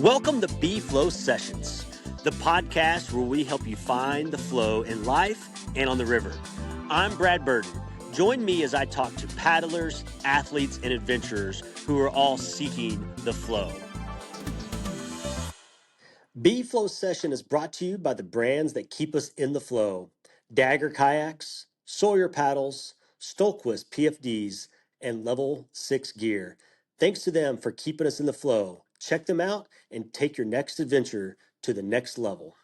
Welcome to B Flow Sessions, the podcast where we help you find the flow in life and on the river. I'm Brad Burton. Join me as I talk to paddlers, athletes, and adventurers who are all seeking the flow. B Flow Session is brought to you by the brands that keep us in the flow: Dagger Kayaks, Sawyer Paddles, Stohlquist PFDs, and Level 6 Gear. Thanks to them for keeping us in the flow. Check them out and take your next adventure to the next level.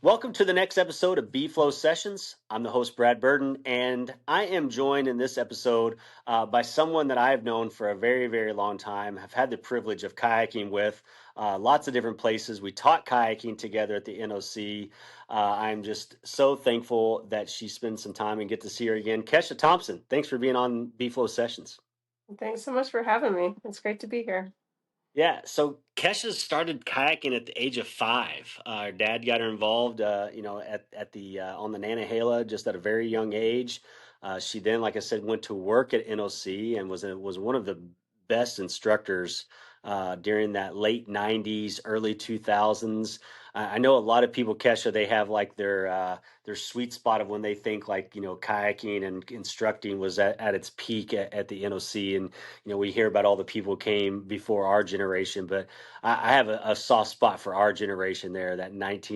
Welcome to the next episode of B Flow Sessions. I'm the host, Brad Burton, and I am joined in this episode by someone that I've known for a very, very long time. I've had the privilege of kayaking with lots of different places. We taught kayaking together at the NOC. I'm just so thankful that she spends some time and get to see her again. Kesha Thompson, thanks for being on B Flow Sessions. Thanks so much for having me. It's great to be here. Yeah, so Kesha started kayaking at the age of 5. Her dad got her involved, at the on the Nantahala just at a very young age. She then, like I said, went to work at NOC and was one of the best instructors during that late '90s, early 2000s. I know a lot of people, Kesha, they have like their sweet spot of when they think like kayaking and instructing was at its peak at the NOC, and we hear about all the people who came before our generation, but I have a soft spot for our generation there, that late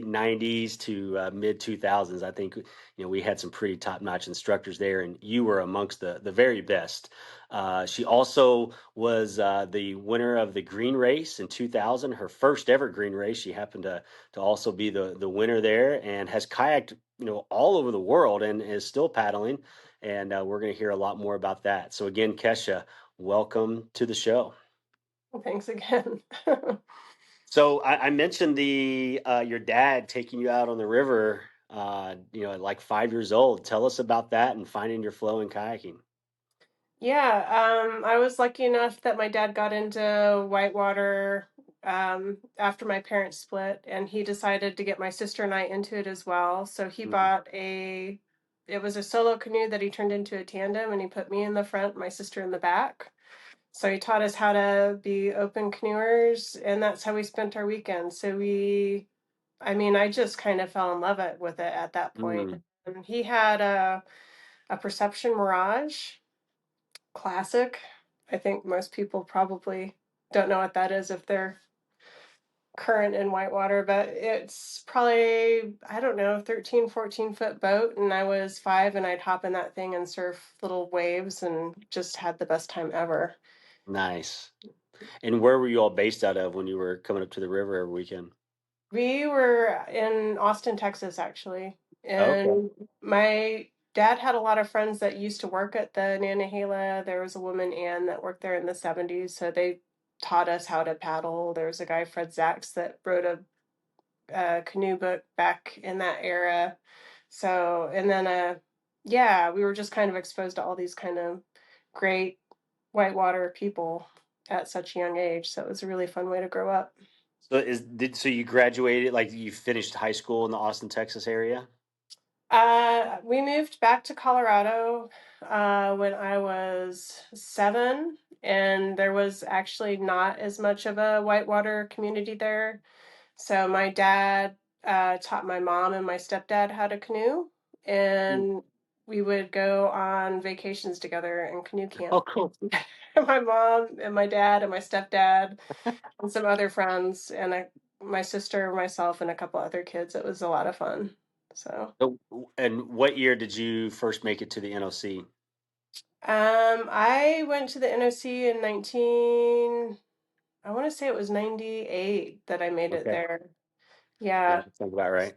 90s to mid 2000s. I think, we had some pretty top notch instructors there, and you were amongst the very best. She also was the winner of the green race in 2000, her first ever green race. She happened to also be the winner there, and has kayaked, all over the world and is still paddling. And we're going to hear a lot more about that. So again, Kesha, welcome to the show. Well, thanks again. So I mentioned the your dad taking you out on the river, at like 5 years old. Tell us about that and finding your flow in kayaking. Yeah, I was lucky enough that my dad got into whitewater after my parents split, and he decided to get my sister and I into it as well. So he Mhm. bought it was a solo canoe that he turned into a tandem, and he put me in the front, my sister in the back. So he taught us how to be open canoers, and that's how we spent our weekend. I just kind of fell in love with it at that point. Mm. And he had a Perception Mirage Classic. I think most people probably don't know what that is if they're current in whitewater, but it's probably, I don't know, 13, 14-foot boat. And I was 5, and I'd hop in that thing and surf little waves and just had the best time ever. Nice. And where were you all based out of when you were coming up to the river every weekend? We were in Austin, Texas, actually. Okay. And my dad had a lot of friends that used to work at the Nantahala. There was a woman, Ann, that worked there in the 70s. So they taught us how to paddle. There was a guy, Fred Zacks, that wrote a canoe book back in that era. So, and then, yeah, we were just kind of exposed to all these kind of great whitewater people at such a young age. So it was a really fun way to grow up. So you graduated, like you finished high school in the Austin, Texas area? We moved back to Colorado when I was 7, and there was actually not as much of a whitewater community there. So my dad taught my mom and my stepdad how to canoe, Mm. and we would go on vacations together and canoe Oh, camp. cool. My mom and my dad and my stepdad and some other friends and my sister, myself, and a couple other kids. It was a lot of fun. So. So, and what year did you first make it to the NOC? I went to the NOC in I want to say it was 98 that I made it Okay. there. Yeah, Yeah, that sounds about right.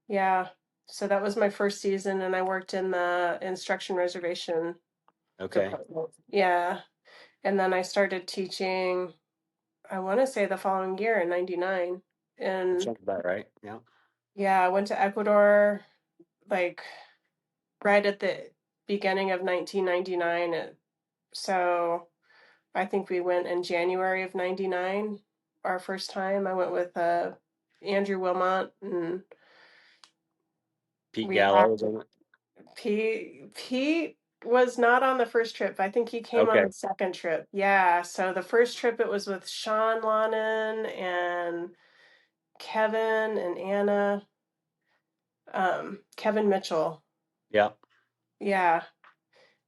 yeah. So that was my first season, and I worked in the instruction reservation Okay. department. Yeah. And then I started teaching, I want to say the following year in 99. That And sounds about right. Yeah. yeah, I went to Ecuador like right at the beginning of 1999. So I think we went in January of 99, our first time. I went with Andrew Wilmot, and Pete we had Gallo was on it. Pete. was not on the first trip. I think he came on Okay. the second trip. Yeah. So the first trip it was with Sean Lonan and Kevin and Anna, Kevin Mitchell. Yeah. Yeah.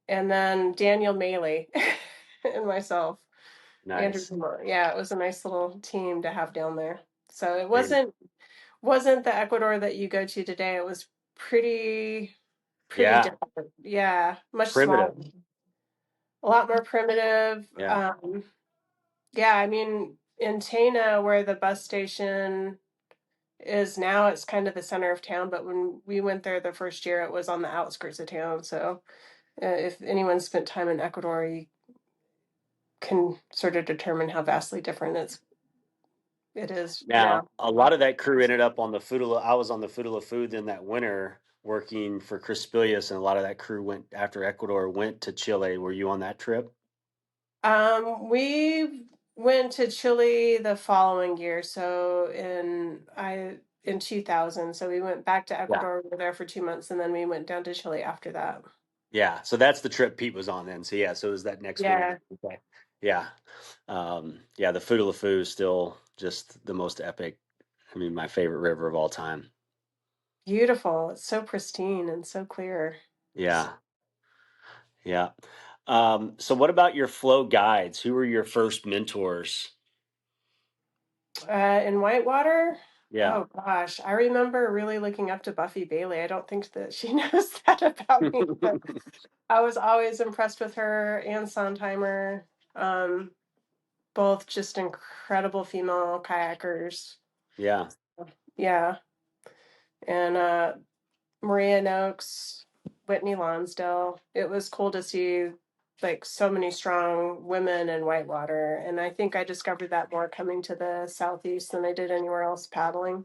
And then Daniel Maley and myself, Andrew Nice. Zamora. Yeah, it was a nice little team to have down there. So it And wasn't the Ecuador that you go to today. It was pretty yeah, different. Yeah, much smaller, primitive. a lot more primitive. Yeah. Yeah, I mean, in Tana, where the bus station is now, it's kind of the center of town. But when we went there the first year, it was on the outskirts of town. So if anyone spent time in Ecuador, you can sort of determine how vastly different it is Now, now. a lot of that crew ended up on the Foodala. I was on the Foodala Foods in that winter working for Crispilius, and a lot of that crew went after Ecuador went to Chile. Were you on that trip? We went to Chile the following year, so in 2000. So we went back to Yeah. Ecuador. We were there for 2 months, and then we went down to Chile after that. Yeah. So that's the trip Pete was on then. So yeah, so it was that next winter. Yeah, Okay. Yeah. Yeah, the Foodala Foo is still just the most epic. I mean, my favorite river of all time. beautiful. It's so pristine and so clear. So, Yeah. Yeah. So what about your flow guides? Who were your first mentors? in Whitewater, Yeah. oh gosh, I remember really looking up to Buffy Bailey. I don't think that she knows that about me, but I was always impressed with her and Sondheimer. Um, both just incredible female kayakers. Yeah. Yeah. And Maria Noakes, Whitney Lonsdale. It was cool to see like so many strong women in whitewater. And I think I discovered that more coming to the southeast than I did anywhere else paddling.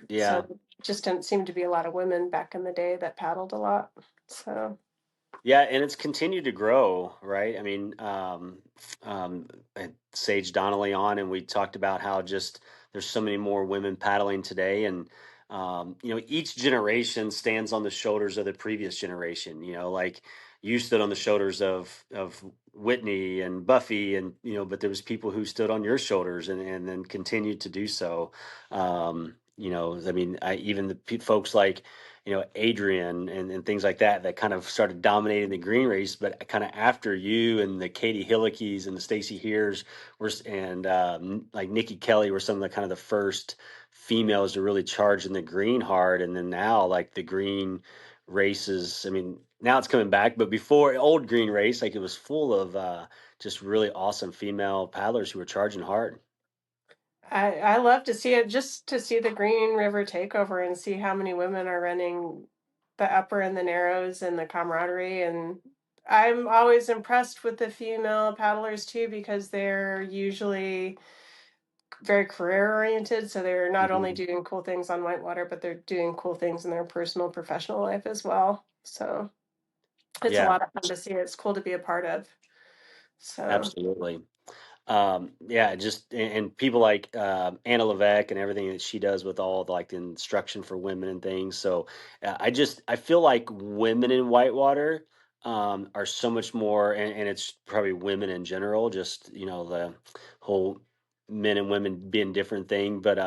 Yeah. So just didn't seem to be a lot of women back in the day that paddled a lot. So Yeah, and it's continued to grow, right? I mean, I had Sage Donnelly on, and we talked about how just there's so many more women paddling today, and each generation stands on the shoulders of the previous generation. Like you stood on the shoulders of Whitney and Buffy, and but there was people who stood on your shoulders and then continued to do so. I mean, even the folks like Adrian and things like that kind of started dominating the green race. But kind of after you and the Katie Hillickys and the Stacy Hears and like Nikki Kelly were some of the kind of the first females to really charge in the green hard. And then now like the green races, I mean, now it's coming back, but before old green race, like it was full of just really awesome female paddlers who were charging hard. I love to see it just to see the Green River takeover and see how many women are running the upper and the narrows and the camaraderie. And I'm always impressed with the female paddlers too because they're usually very career oriented. So they're not only Mhm. doing cool things on whitewater, but they're doing cool things in their personal professional life as well. So it's a Yeah, lot of fun to see. It's cool to be a part of. So absolutely. Yeah, just and people like Anna Levesque and everything that she does with all the like the instruction for women and things. So I feel like women in whitewater are so much more, and it's probably women in general. Just the whole men and women being different thing, but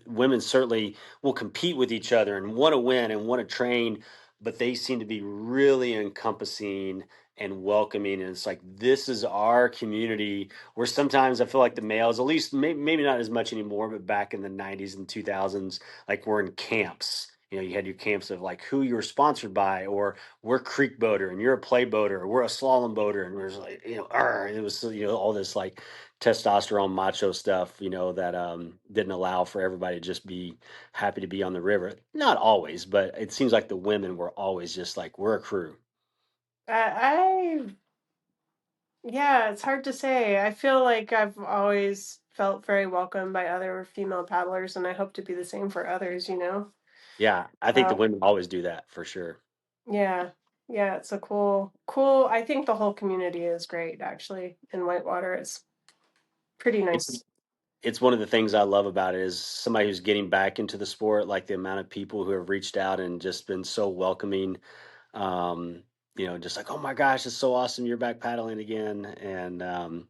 women certainly will compete with each other and want to win and want to train, but they seem to be really encompassing and welcoming, and it's like this is our community where sometimes I feel like the males, at least maybe not as much anymore, but back in the 90s and 2000s, like we're in camps. You had your camps of like who you were sponsored by, or we're creek boater and you're a play boater, or we're a slalom boater. And there's like, it was, all this like testosterone macho stuff, that didn't allow for everybody to just be happy to be on the river. Not always, but it seems like the women were always just like, we're a crew. I yeah, it's hard to say. I feel like I've always felt very welcomed by other female paddlers, and I hope to be the same for others, you know? Yeah, I think the Uh, women always do that for sure. yeah, yeah, it's a cool. I think the whole community is great, actually, in Whitewater. It's pretty It's nice. it's one of the things I love about it is somebody who's getting back into the sport, like the amount of people who have reached out and just been so welcoming. Um, just like, oh my gosh, it's so awesome you're back paddling again. And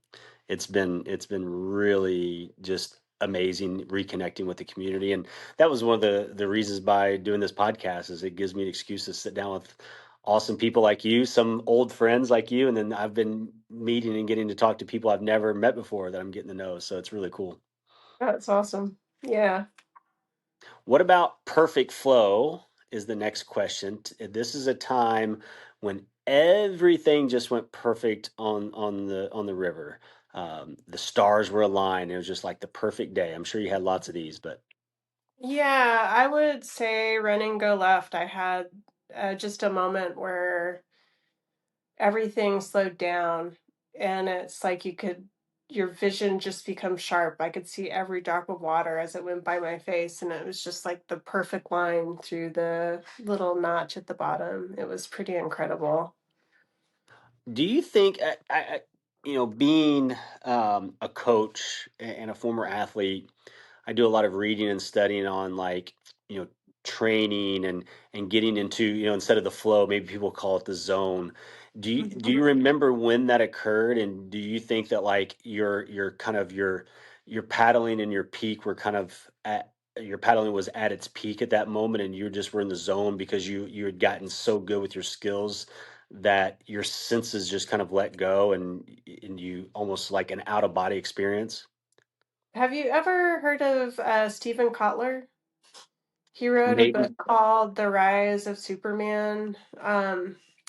it's been really just amazing reconnecting with the community. And that was one of the reasons by doing this podcast is it gives me an excuse to sit down with awesome people like you, some old friends like you, and then I've been meeting and getting to talk to people I've never met before that I'm getting to know. So it's really cool. That's awesome. Yeah. What about perfect flow is the next question. This is a time when everything just went perfect on the river. The stars were aligned. It was just like the perfect day. I'm sure you had lots of these, but Yeah, I would say run and go left. I had just a moment where everything slowed down and it's like your vision just becomes sharp. I could see every drop of water as it went by my face, and it was just like the perfect line through the little notch at the bottom. It was pretty incredible. do you think being a coach and a former athlete, I do a lot of reading and studying on like, you know, training and getting into, instead of the flow, maybe people call it the zone. Do you remember when that occurred? And do you think that like your kind of your paddling and your peak were kind of at your paddling was at its peak at that moment and you just were in the zone because you had gotten so good with your skills that your senses just kind of let go and you almost like an out of body experience? Have you ever heard of Stephen Kotler? He wrote a Maybe. book called The Rise of Superman.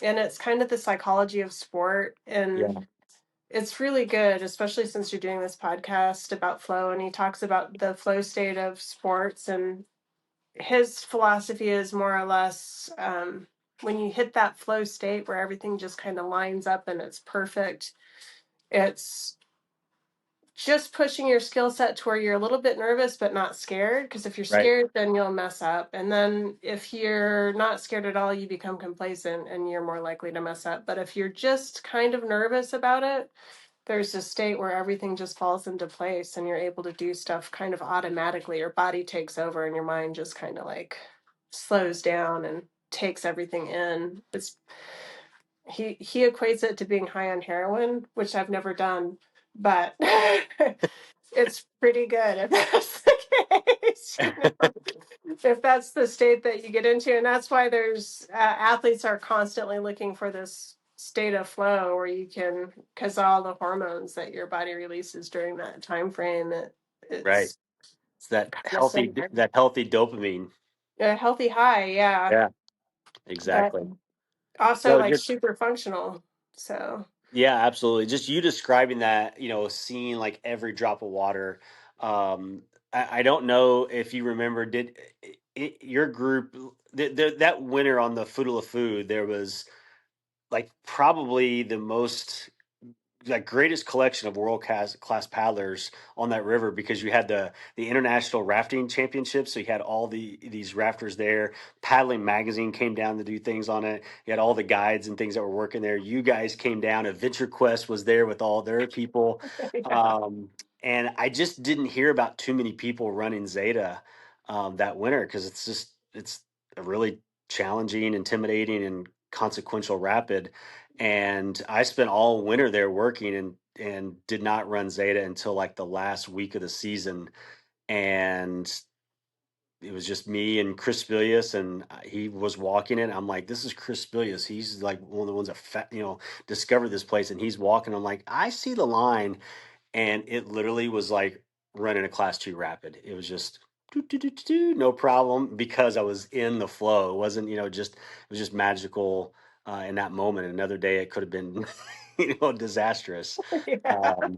And it's kind of the psychology of sport. Yeah. And it's really good, especially since you're doing this podcast about flow. And he talks about the flow state of sports. And his philosophy is more or less when you hit that flow state where everything just kind of lines up and it's perfect, it's just pushing your skill set to where you're a little bit nervous but not scared, because if you're Right. scared then you'll mess up, and then if you're not scared at all you become complacent and you're more likely to mess up. But if you're just kind of nervous about it, there's a state where everything just falls into place and you're able to do stuff kind of automatically. Your body takes over and your mind just kind of like slows down and takes everything in. He equates it to being high on heroin, which I've never done, but it's pretty good if that's the case, if that's the state that you get into. And that's why there's athletes are constantly looking for this state of flow where you can, because all the hormones that your body releases during that time frame, Right. it's It's that kind of healthy similar. that healthy dopamine. A healthy high, yeah, Yeah, but exactly. also No, like just super functional. So yeah, absolutely. Just you describing that, seeing like every drop of water. I don't know if you remember, did your group that winter on the Food of Food, there was like probably the most like greatest collection of world class paddlers on that river because you had the international rafting championships, so you had all these rafters there. Paddling magazine came down to do things on it. You had all the guides and things that were working there. You guys came down. Adventure Quest was there with all their people. yeah. And I just didn't hear about too many people running Zeta that winter because it's a really challenging, intimidating, and consequential rapid. And I spent all winter there working and did not run Zeta until like the last week of the season. And it was just me and Chris Bilius, and he was walking it. I'm like, this is Chris Bilius. He's like one of the ones that discovered this place, and he's walking. I'm like, I see the line, and it literally was like running a class two rapid. It was just doo, doo, doo, doo, doo, no problem because I was in the flow. It wasn't, just it was just magical in that moment. Another day it could have been, disastrous. Yeah. Um,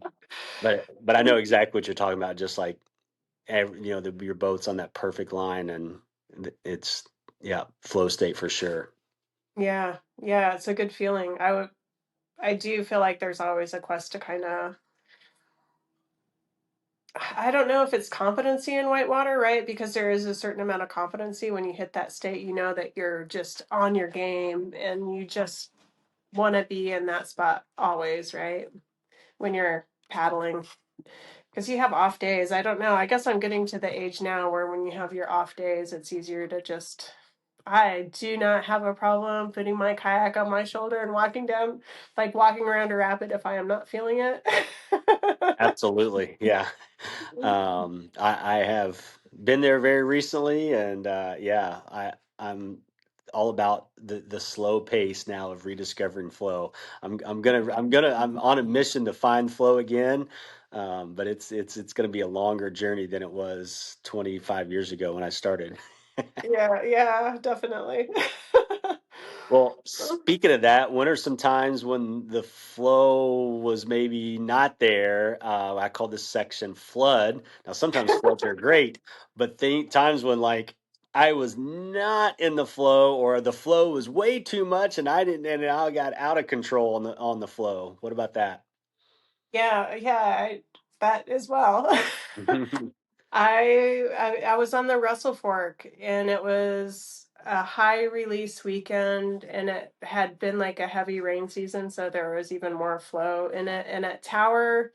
but I know exactly what you're talking about. Just like your boat's on that perfect line, and it's yeah, flow state for sure. Yeah, yeah, it's a good feeling. I do feel like there's always a quest to kind of, I don't know if it's competency in whitewater, right? Because there is a certain amount of competency when you hit that state, you know that you're just on your game and you just want to be in that spot always, right? When you're paddling. Because you have off days. I don't know. I guess I'm getting to the age now where when you have your off days, it's easier to just I do not have a problem putting my kayak on my shoulder and walking down, like walking around a rapid if I am not feeling it. Absolutely. Yeah. I have been there very recently, and yeah, I'm all about the slow pace now of rediscovering flow. I'm on a mission to find flow again, but it's gonna be a longer journey than it was 25 years ago when I started. Yeah, yeah, definitely. Well, speaking of that, when are some times when the flow was maybe not there? I call this section flood. Now, sometimes floods are great, but times when like I was not in the flow, or the flow was way too much, and and I got out of control on the flow. What about that? Yeah, yeah, that as well. I was on the Russell Fork and it was a high release weekend and it had been like a heavy rain season, so there was even more flow in it. And at Tower,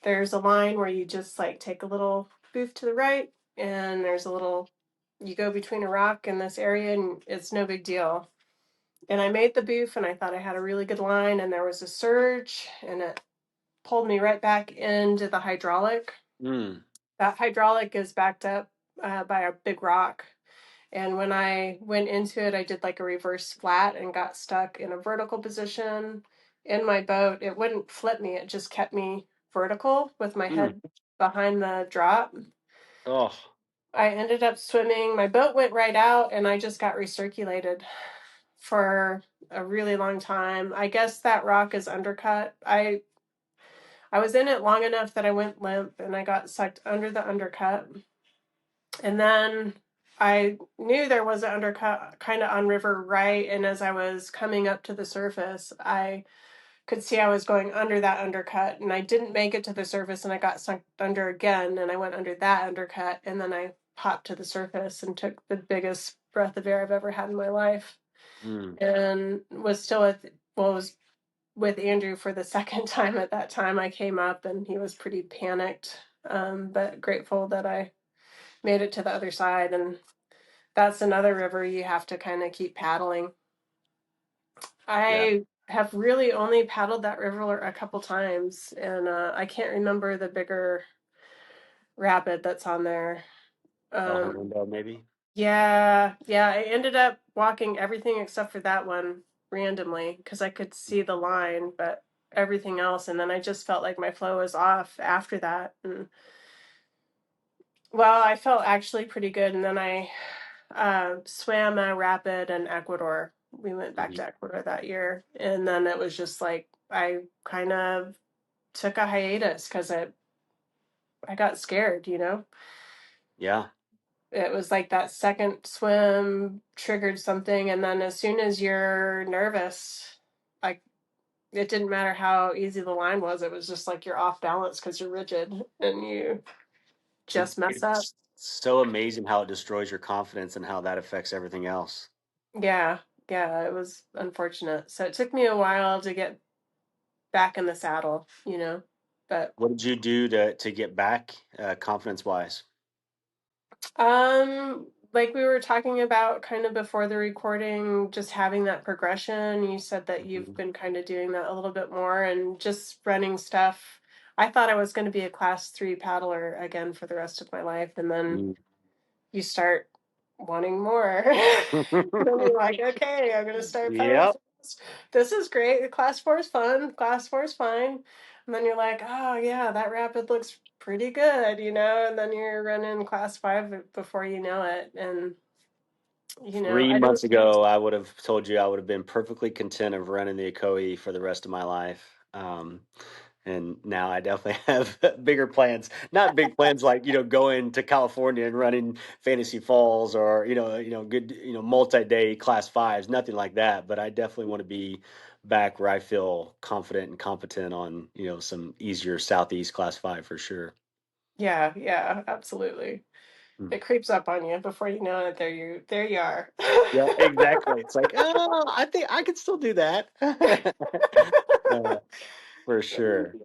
there's a line where you just like take a little booth to the right and there's a little you go between a rock in this area and it's no big deal. And I made the booth and I thought I had a really good line and there was a surge and it pulled me right back into the hydraulic. Mm, That hydraulic is backed up by a big rock. And when I went into it, I did like a reverse flat and got stuck in a vertical position in my boat. It wouldn't flip me, it just kept me vertical with my mm. head behind the drop. Oh, I ended up swimming. My boat went right out and I just got recirculated for a really long time. I guess that rock is undercut. I was in it long enough that I went limp and I got sucked under the undercut. And then I knew there was an undercut kind of on River Right. And as I was coming up to the surface, I could see I was going under that undercut. And I didn't make it to the surface and I got sunk under again. And I went under that undercut. And then I popped to the surface and took the biggest breath of air I've ever had in my life. mm, And was still was with Andrew for the second time at that time. I came up and he was pretty panicked, but grateful that I made it to the other side. And that's another river you have to kind of keep paddling. yeah. I have really only paddled that river a couple times, and I can't remember the bigger rapid that's on there. El Um, Hernando, maybe. yeah, yeah, I ended up walking everything except for that one randomly because I could see the line, but everything else, and then I just felt like my flow was off after that. And well, I felt actually pretty good, and then I swam a rapid in Ecuador. We went back Mhm. to Ecuador that year, and then it was just like I kind of took a hiatus because I got scared. Yeah. It was like that second swim triggered something, and then as soon as you're nervous, like it didn't matter how easy the line was. It was just like you're off balance because you're rigid and you just mess up. It's so amazing how it destroys your confidence and how that affects everything else. Yeah, yeah, it was unfortunate. So it took me a while to get back in the saddle. But What did you do to get back confidence wise? like we were talking about kind of before the recording, just having that progression. You said that you've Mhm. been kind of doing that a little bit more and just running stuff. I thought I was going to be a class 3 paddler again for the rest of my life, and then Mm. you start wanting more. Then you're like, okay, I'm gonna start paddling. Yep. This is great. Class 4 is fun. Class 4 is fine. And then you're like, oh yeah, that rapid looks pretty good. And then you're running class 5 before you know it. And Three I don't. months ago, I would have told you I would have been perfectly content of running the Akoi for the rest of my life. And now I definitely have bigger plans. Not big plans like, going to California and running Fantasy Falls, or, good, multi-day class fives, nothing like that. But I definitely want to be back where I feel confident and competent on, some easier Southeast class five for sure. Yeah, yeah, absolutely. Mm. It creeps up on you before you know it. There you are. Yeah, exactly. It's like, oh, I think I could still do that. Uh, for sure.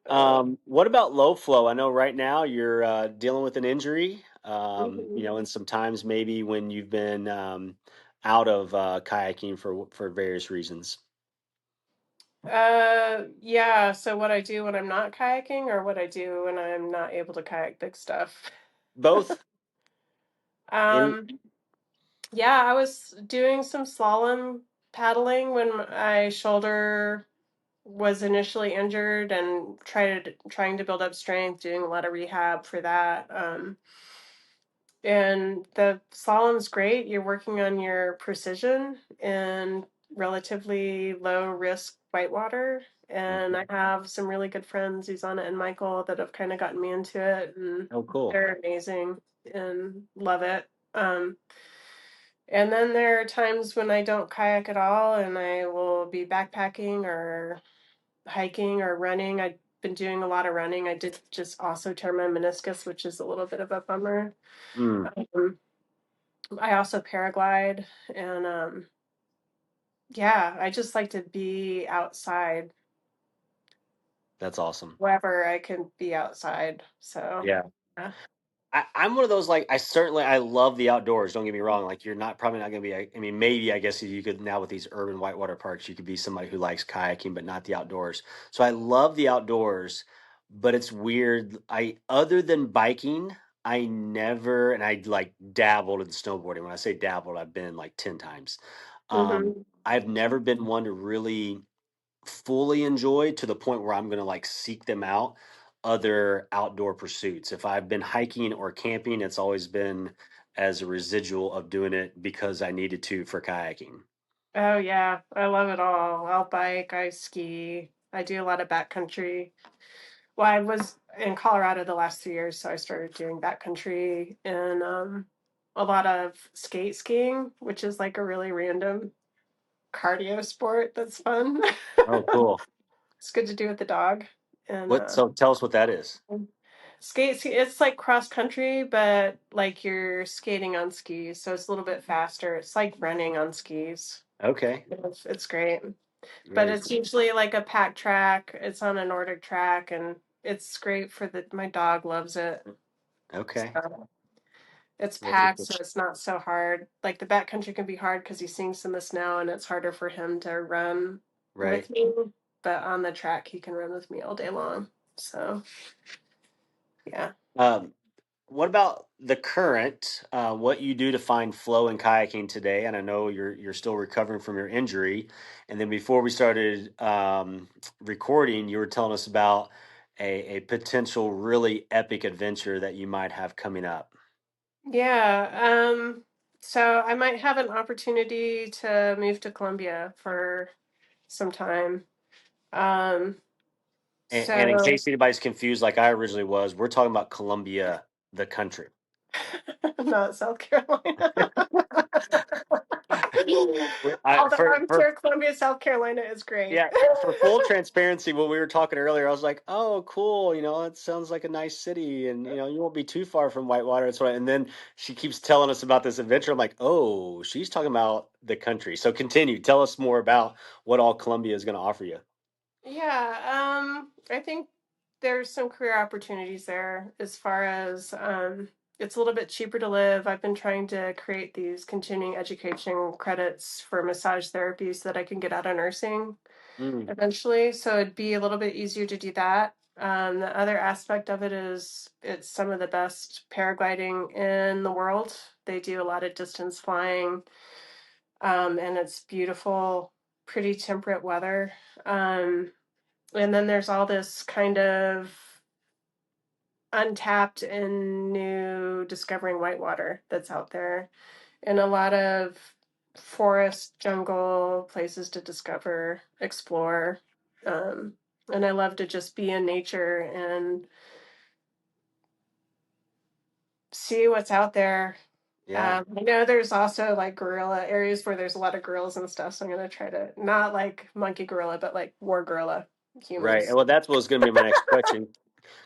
Uh, What about low flow? I know right now you're dealing with an injury. Mhm. and sometimes maybe when you've been out of kayaking for various reasons. Yeah, so what I do when I'm not kayaking or what I do when I'm not able to kayak big stuff. Both. Any? Um, yeah, I was doing some slalom paddling when my shoulder was initially injured and trying to build up strength, doing a lot of rehab for that. And the slalom's great. You're working on your precision and relatively low risk whitewater. And I Mhm. have some really good friends, Susanna and Michael, that have kind of gotten me into it, and Oh, cool. they're amazing and love it. And then there are times when I don't kayak at all, and I will be backpacking or hiking or running. I've been doing a lot of running. I did just also tear my meniscus, which is a little bit of a bummer. Mm, Um, I also paraglide and yeah, I just like to be outside that's awesome. wherever I can be outside. So, Yeah. yeah. I'm one of those, like, I love the outdoors. Don't get me wrong. Like, you're not probably not going to be. I mean, maybe I guess if you could now with these urban whitewater parks, you could be somebody who likes kayaking, but not the outdoors. So I love the outdoors, but it's weird. I other than biking, I never and I like dabbled in snowboarding. When I say dabbled, I've been like 10 times. Hmm. I've never been one to really fully enjoy to the point where I'm going to like seek them out other outdoor pursuits. If I've been hiking or camping, it's always been as a residual of doing it because I needed to for kayaking. Oh yeah, I love it all. I'll bike, I ski, I do a lot of backcountry. Well, I was in Colorado the last 3 years, so I started doing backcountry and a lot of skate skiing, which is like a really random cardio sport that's fun. Oh, cool. It's good to do with the dog. And What? So tell us what that is. it's like cross country, but like you're skating on skis, so it's a little bit faster. It's like running on skis. Okay. It's great. But Very it's cool. usually like a pack track. It's on a Nordic track, and it's great for the my dog loves it. Okay. So it's Very packed, cool. so it's not so hard. Like the backcountry can be hard because he sinks in the snow and it's harder for him to run Right. with me. But on the track he can run with me all day long. So yeah. Um, what about the current? What you do to find flow in kayaking today? And I know you're still recovering from your injury. And then before we started recording, you were telling us about a potential really epic adventure that you might have coming up. Yeah. So I might have an opportunity to move to Colombia for some time. Um, And in so case anybody's confused, like I originally was, we're talking about Colombia, the country. not South Carolina. Although For I'm sure Columbia, South Carolina is great. Yeah, for full transparency, when we were talking earlier, I was like, "Oh, cool! It sounds like a nice city, and you won't be too far from Whitewater." That's right. And then she keeps telling us about this adventure. I'm like, "Oh, she's talking about the country." So continue. Tell us more about what all Columbia is going to offer you. Yeah, I think there's some career opportunities there as far as it's a little bit cheaper to live. I've been trying to create these continuing education credits for massage therapy so that I can get out of nursing Mm, eventually. So it'd be a little bit easier to do that. The other aspect of it is it's some of the best paragliding in the world. They do a lot of distance flying, and it's beautiful, pretty temperate weather. Um, and then there's all this kind of untapped and new discovering whitewater that's out there, and a lot of forest, jungle places to discover, explore. Um, and I love to just be in nature and see what's out there. yeah, I know there's also like gorilla areas where there's a lot of gorillas and stuff, so I'm gonna try to not like monkey gorilla, but like war gorilla right. humans. Well, that's what was going to be my next question.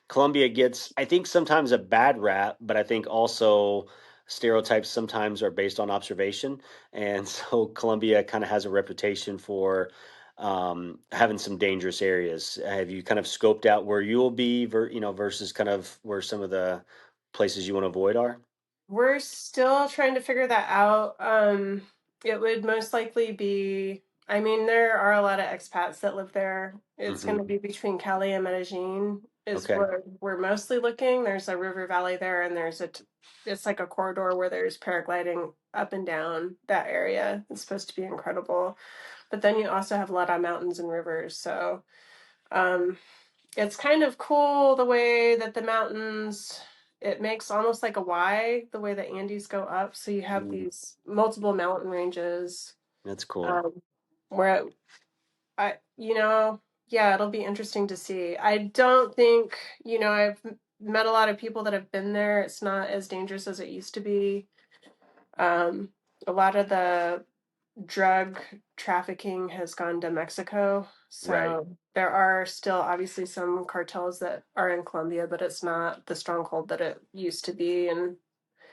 Columbia gets, I think, sometimes a bad rap, but I think also stereotypes sometimes are based on observation. And so Columbia kind of has a reputation for having some dangerous areas. Have you kind of scoped out where you'll be, versus kind of where some of the places you want to avoid are? We're still trying to figure that out. It would most likely be, I mean, there are a lot of expats that live there. It's going Hmm. to be between Cali and Medellin is Okay. where we're mostly looking. There's a river valley there, and it's like a corridor where there's paragliding up and down that area. It's supposed to be incredible. But then you also have a lot of mountains and rivers. So, um, it's kind of cool the way that the mountains, it makes almost like a Y, the way the Andes go up. So you have Mm, these multiple mountain ranges, that's cool. um, where yeah, it'll be interesting to see. I don't think, I've met a lot of people that have been there. It's not as dangerous as it used to be. Um, a lot of the drug trafficking has gone to Mexico. Right. So there are still obviously some cartels that are in Colombia, but it's not the stronghold that it used to be. And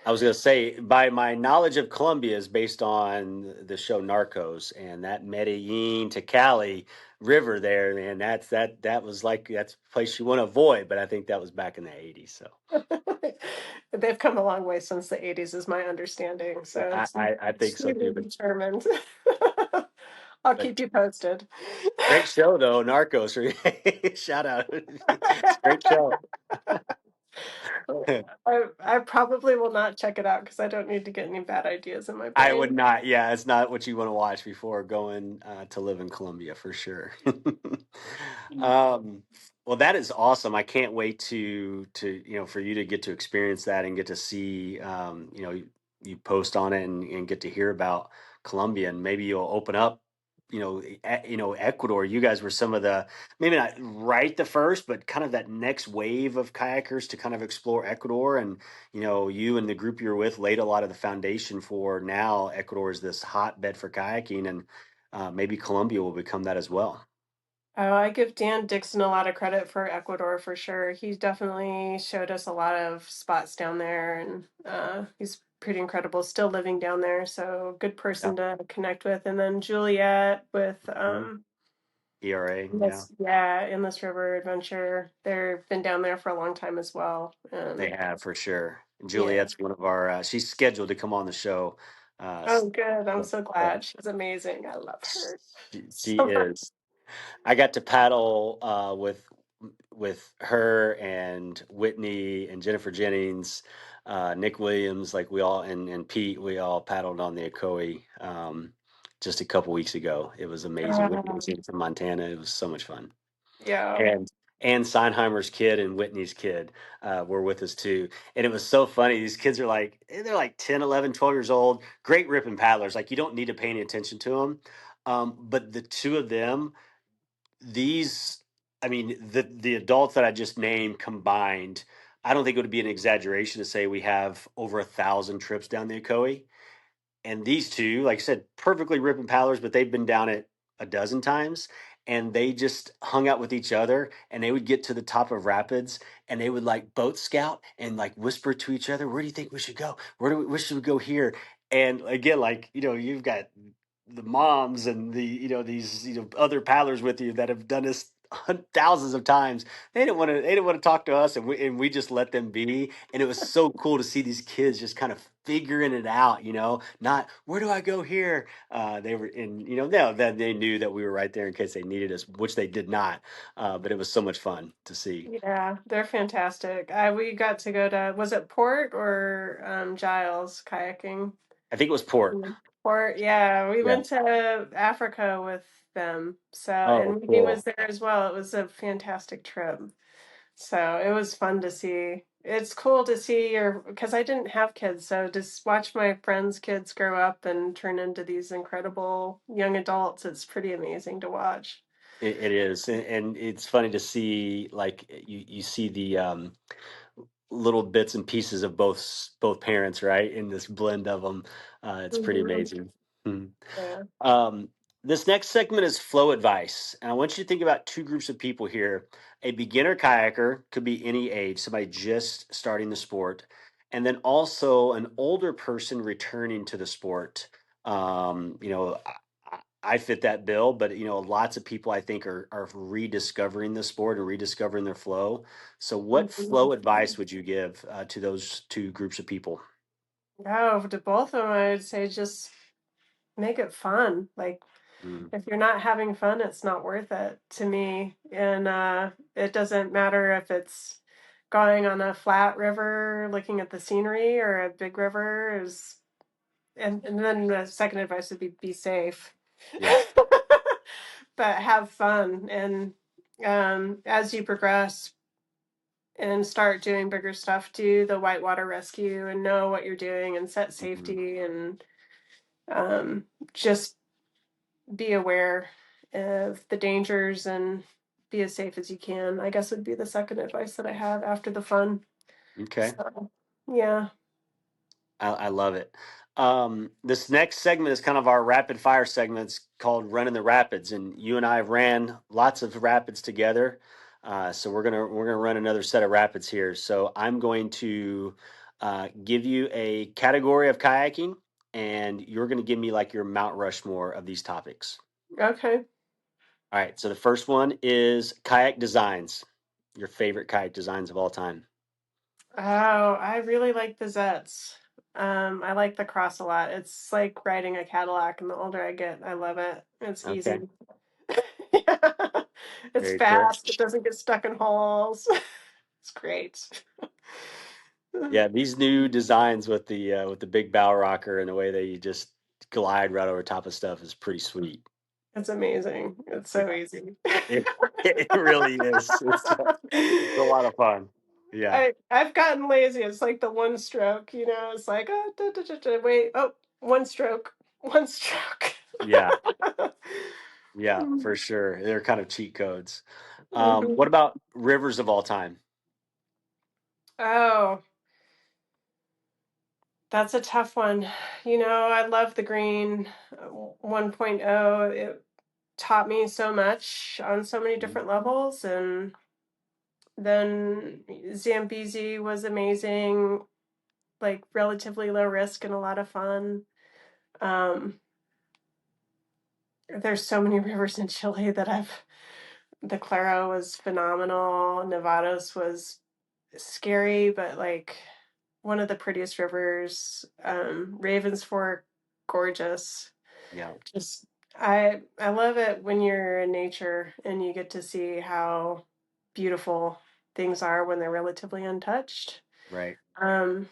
I was going to say, by my knowledge of Colombia is based on the show Narcos and that Medellin to Cali river there, man. That was like that's a place you want to avoid. But I think that was back in the '80s. So they've come a long way since the 80s, is my understanding. So I it's I think to so be too. But determined. I'll but keep you posted. great show though, Narcos. Shout out, it's a great show. I probably will not check it out because I don't need to get any bad ideas in my I would brain. not. Yeah, it's not what you want to watch before going to live in Colombia for sure. um, well, that is awesome. I can't wait to for you to get to experience that and get to see you post on it and get to hear about Colombia and maybe you'll open up Ecuador. You guys were some of the maybe not right the first, but kind of that next wave of kayakers to kind of explore Ecuador and you and the group you're with laid a lot of the foundation for now Ecuador is this hotbed for kayaking, and maybe Colombia will become that as well. Oh, I give Dan Dixon a lot of credit for Ecuador for sure. He definitely showed us a lot of spots down there, and he's pretty incredible. Still living down there, so good Yeah. person to connect with. And then Juliet with Mhm. ERA, yeah, Endless River Adventure. They've been down there for a long time as well. they have for sure. Yeah. Juliet's one of our. She's scheduled to come on the show. Oh, good. I'm So, so glad. She's amazing. I love her she so much. is. I got to paddle with her and Whitney and Jennifer Jennings, Nick Williams, like we all and Pete. We all paddled on the Ocoee just a couple weeks ago. It was amazing. Whitney was in from Montana. It was so much fun. Yeah. And Steinheimer's kid and Whitney's kid were with us too. And it was so funny. These kids are like, they're like 10, 11, 12 years old, great ripping paddlers. Like you don't need to pay any attention to them. But the two of them, these, I mean, the adults that I just named combined, I don't think it would be an exaggeration to say we have over 1,000 trips down the Ocoee. And these two, like I said, perfectly ripping paddlers, but they've been down it a dozen times. And they just hung out with each other and they would get to the top of rapids and they would like boat scout and like whisper to each other, where do you think we should go? Where should we go here? And again, like, you've got the moms and these, other paddlers with you that have done this thousands of times. They didn't want to talk to us, and we just let them be. And it was so cool to see these kids just kind of figuring it out, not where do I go here. They were in, now that they knew that we were right there in case they needed us, which they did not. But it was so much fun to see. Yeah, they're fantastic. We got to go to, was it Port or Giles kayaking? I think it was Port. Port, yeah. We Yeah. went to Africa with them. So, Oh, and Minnie was cool. there as well. It was a fantastic trip. So it was fun to see. It's cool to see because I didn't have kids, so just watch my friends' kids grow up and turn into these incredible young adults. It's pretty amazing to watch. It is, and it's funny to see like you see the little bits and pieces of both parents, right, in this blend of them. It's pretty Hmm. amazing. Mhm. Yeah. Um, this next segment is flow advice, and I want you to think about two groups of people here. A beginner kayaker could be any age, somebody just starting the sport, and then also an older person returning to the sport. I fit that bill, but lots of people I think are rediscovering the sport and rediscovering their flow. So, what Mhm. flow advice would you give to those two groups of people? Oh, to both of them, I would say just make it fun. Like Mm, if you're not having fun, it's not worth it to me. And it doesn't matter if it's going on a flat river, looking at the scenery, or a big river is. And then the second advice would be safe, yeah. but have fun. And as you progress and start doing bigger stuff, do the whitewater rescue and know what you're doing and set Mhm. safety and just be aware of the dangers and be as safe as you can. I guess would be the second advice that I have after the fun. Okay. So, yeah. I love it. This next segment is kind of our rapid fire segment. It's called Running the Rapids, and you and I have ran lots of rapids together. So we're gonna run another set of rapids here. So I'm going to give you a category of kayaking, and you're going to give me like your Mount Rushmore of these topics. Okay. All right. So the first one is kayak designs. Your favorite kayak designs of all time. Oh, I really like the Zets. I like the cross a lot. It's like riding a Cadillac, and the older I get, I love it. It's Okay. easy. Yeah. It's Very cool. fast. It doesn't get stuck in holes. It's great. Yeah, these new designs with the big bow rocker and the way they just glide right over top of stuff is pretty sweet. It's amazing. It's so Yeah, easy. it, it really is. It's a lot of fun. Yeah, I've gotten lazy. It's like the one stroke, it's like wait, oh, one stroke, one stroke. yeah, yeah, for sure. They're kind of cheat codes. What Mhm. about rivers of all time? Oh, that's a tough one. I love the green 1.0. It taught me so much on so many Mhm. different levels. And then Zambezi was amazing, like relatively low risk and a lot of fun. Um, there's so many rivers in Chile that the Claro was phenomenal. Nevados was scary, but like one of the prettiest rivers. Ravens Fork, gorgeous. Yeah, Just I love it when you're in nature and you get to see how beautiful things are when they're relatively untouched. right. Um,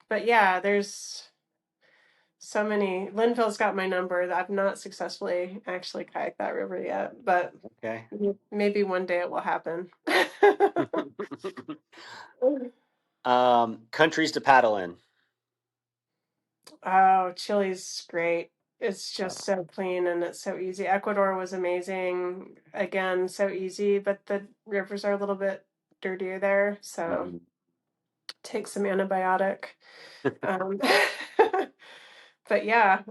but yeah, there's so many. Linville's got my number. I've not successfully actually kayaked that river yet, but Okay. maybe one day it will happen. Countries to paddle in. Oh, Chile's great. It's Yeah. just so clean and it's so easy. Ecuador was amazing. Again, so easy, but the rivers are a little bit dirtier there, so Mhm. take some antibiotic. Um, but yeah,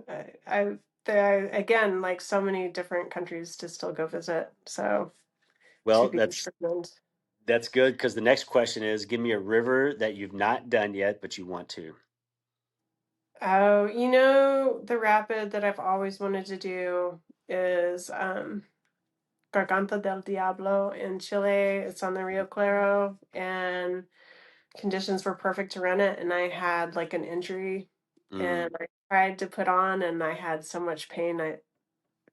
there again, like so many different countries to still go visit. So to Well, be determined. that's good because the next question is give me a river that you've not done yet, but you want to. Oh, the rapid that I've always wanted to do is Garganta del Diablo in Chile. It's on the Rio Claro, and conditions were perfect to run it. And I had like an injury, Mm, and I tried to put on, and I had so much pain. I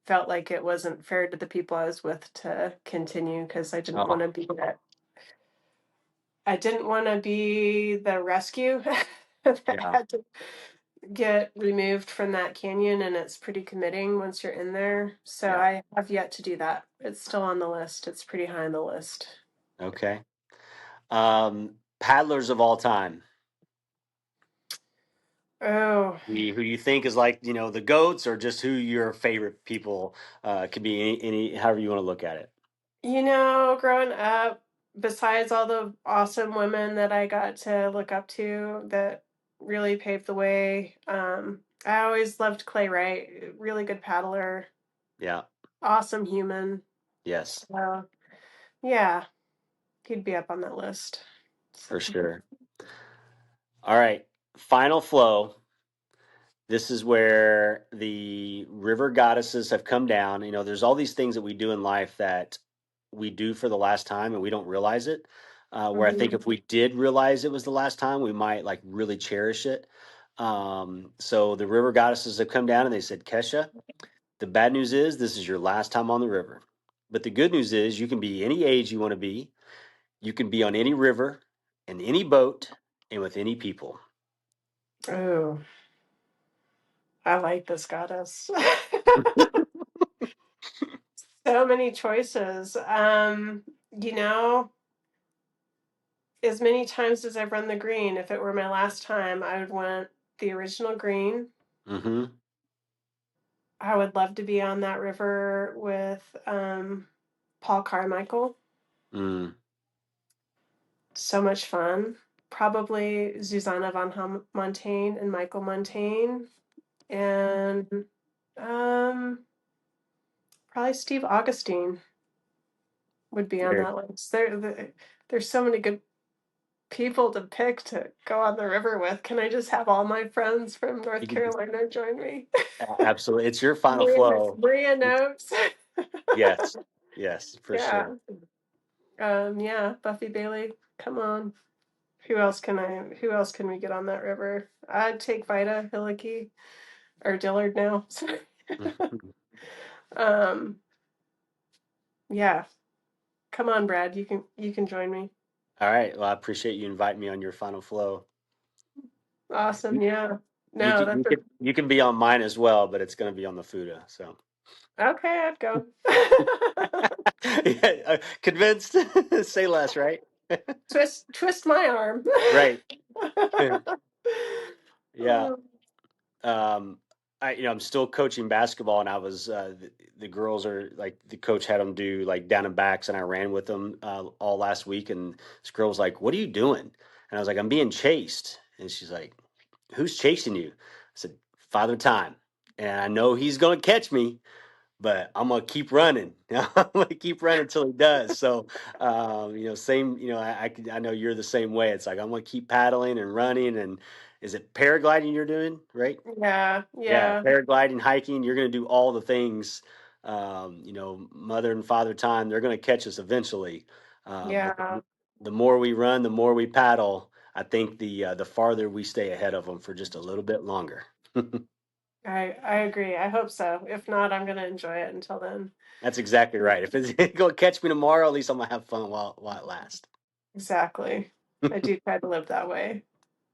felt like it wasn't fair to the people I was with to continue because I didn't want oh, to be that. I didn't want to be the rescue that yeah, had to get removed from that canyon, and it's pretty committing once you're in there. So yeah. I have yet to do that. It's still on the list. It's pretty high on the list. Okay. Paddlers of all time. Oh, Who you think is like, the goats or just who your favorite people could be however you want to look at it. growing up, besides all the awesome women that I got to look up to that really paved the way, I always loved Clay Wright, really good paddler, Yeah, awesome human. yes, So, yeah, he'd be up on that list. for So, sure. All right. Final flow. This is where the river goddesses have come down. There's all these things that we do in life that we do for the last time and we don't realize it. Where I think mhm. if we did realize it was the last time, we might like really cherish it. So the river goddesses have come down and they said, Kesha, the bad news is this is your last time on the river. But the good news is you can be any age you want to be. You can be on any river, in any boat, and with any people. Oh, I like this goddess. So many choices. You know, as many times as I've run the green, if it were my last time, I would want the original green. Mm-hmm. I would love to be on that river with Paul Carmichael. Mm. So much fun. Probably Susanna von Montaigne and Michael Montaigne. And um, probably Steve Augustine would be on Very, that list. There's so many good people to pick to go on the river with. Can I just have all my friends from North you can, Carolina join me? absolutely. It's your final Maria, flow. Maria It's, Notes. yes, yes, for Yeah. sure. Yeah, Buffy Bailey. Come on. Who else can we get on that river? I'd take Vida Hillicky or Dillard now. um, yeah. Come on, Brad. You can join me. All right. Well, I appreciate you inviting me on your final flow. Awesome. You, Yeah. you No, can that's you can you can be on mine as well, but it's going to be on the Fuda. So okay, I'd go. yeah, convinced. Say less, right? Twist my arm. Right. Yeah. Oh, Um, I'm still coaching basketball, and I was the girls are like the coach had them do like down and backs, and I ran with them all last week. And this girl was like, "What are you doing?" And I was like, "I'm being chased." And she's like, "Who's chasing you?" I said, "Father Time." And I know he's gonna catch me, but I'm gonna keep running. I'm gonna keep running until he does. So, same. I know you're the same way. It's like I'm gonna keep paddling and running. And is it paragliding you're doing, right? yeah, Yeah, yeah, paragliding, hiking. You're gonna do all the things. Mother and father time. They're gonna catch us eventually. But yeah. the more we run, the more we paddle. I think the farther we stay ahead of them for just a little bit longer. I agree. I hope so. If not, I'm gonna enjoy it until then. That's exactly right. If it's gonna catch me tomorrow, at least I'm gonna have fun while it lasts. Exactly. I do try to live that way.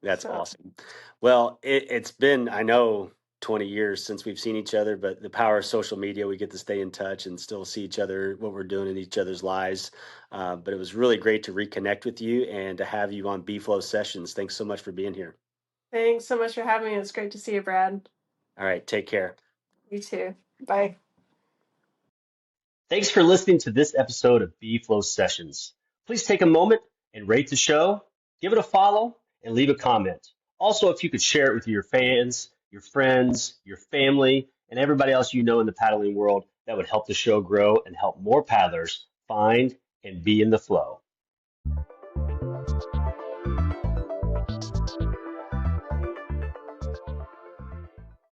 That's So awesome. Well, it's been, I know, 20 years since we've seen each other, but the power of social media, we get to stay in touch and still see each other, what we're doing in each other's lives. But it was really great to reconnect with you and to have you on B-Flow Sessions. Thanks so much for being here. thanks so much for having me. It's great to see you, Brad. All right, take care. You too. Bye. Thanks for listening to this episode of B-Flow Sessions. Please take a moment and rate the show, give it a follow, and leave a comment. Also, if you could share it with your fans, your friends, your family, and everybody else you know in the paddling world, that would help the show grow and help more paddlers find and be in the flow.